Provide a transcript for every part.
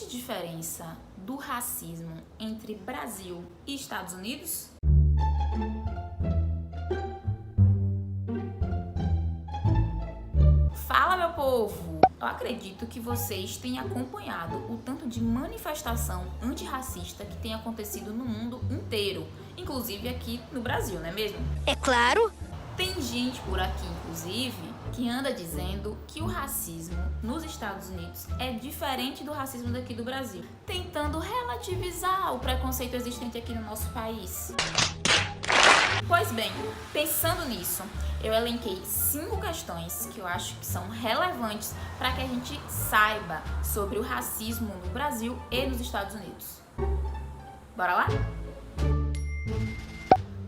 existe diferença do racismo entre Brasil e Estados Unidos? Fala, meu povo! Eu acredito que vocês tenham acompanhado o tanto de manifestação antirracista que tem acontecido no mundo inteiro, inclusive aqui no Brasil, não é mesmo? É claro! Tem gente por aqui, inclusive, que anda dizendo que o racismo nos Estados Unidos é diferente do racismo daqui do Brasil, tentando relativizar o preconceito existente aqui no nosso país. Pois bem, pensando nisso, eu elenquei 5 questões que eu acho que são relevantes para que a gente saiba sobre o racismo no Brasil e nos Estados Unidos. Bora lá?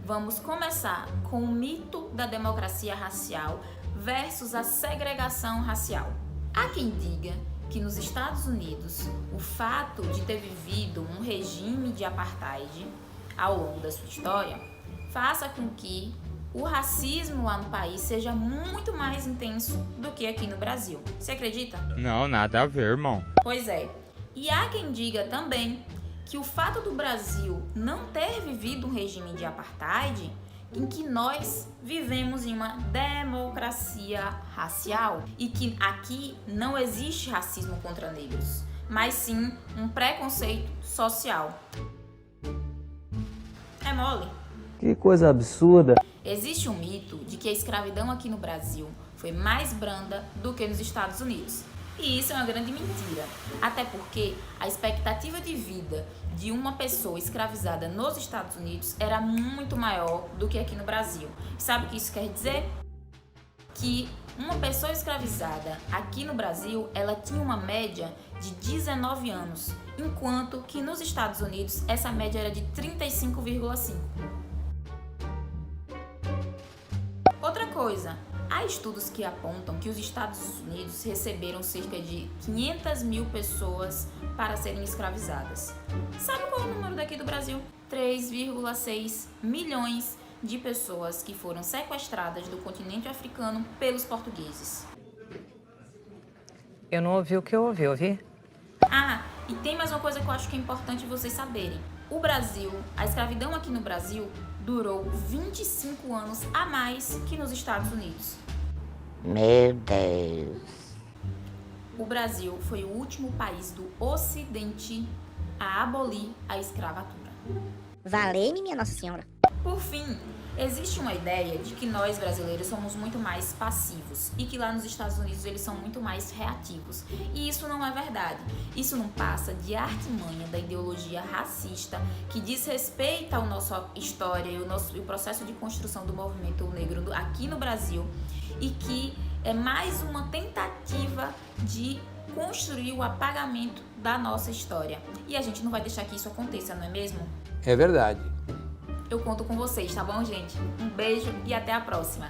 Vamos começar com o mito da democracia racial versus a segregação racial. Há quem diga que nos Estados Unidos o fato de ter vivido um regime de apartheid ao longo da sua história faça com que o racismo lá no país seja muito mais intenso do que aqui no Brasil. Você acredita? Não, nada a ver, irmão. Pois é. E há quem diga também que o fato do Brasil não ter vivido um regime de apartheid, em que nós vivemos em uma democracia racial e que aqui não existe racismo contra negros, mas sim um preconceito social. É mole? Que coisa absurda. Existe um mito de que a escravidão aqui no Brasil foi mais branda do que nos Estados Unidos. E isso é uma grande mentira, até porque a expectativa de vida de uma pessoa escravizada nos Estados Unidos era muito maior do que aqui no Brasil. E sabe o que isso quer dizer? Que uma pessoa escravizada aqui no Brasil, ela tinha uma média de 19 anos, enquanto que nos Estados Unidos essa média era de 35,5. Outra coisa, há estudos que apontam que os Estados Unidos receberam cerca de 500 mil pessoas para serem escravizadas. Sabe qual é o número daqui do Brasil? 3,6 milhões de pessoas que foram sequestradas do continente africano pelos portugueses. Eu não ouvi o que eu ouvi? Ah, e tem mais uma coisa que eu acho que é importante vocês saberem. O Brasil, a escravidão aqui no Brasil durou 25 anos a mais que nos Estados Unidos. Meu Deus! O Brasil foi o último país do Ocidente a abolir a escravatura. Valei-me, minha Nossa Senhora! Por fim, existe uma ideia de que nós brasileiros somos muito mais passivos e que lá nos Estados Unidos eles são muito mais reativos. E isso não é verdade. Isso não passa de artimanha da ideologia racista que desrespeita a nossa história e o processo de construção do movimento negro aqui no Brasil e que é mais uma tentativa de construir o apagamento da nossa história. E a gente não vai deixar que isso aconteça, não é mesmo? É verdade. Eu conto com vocês, tá bom, gente? Um beijo e até a próxima!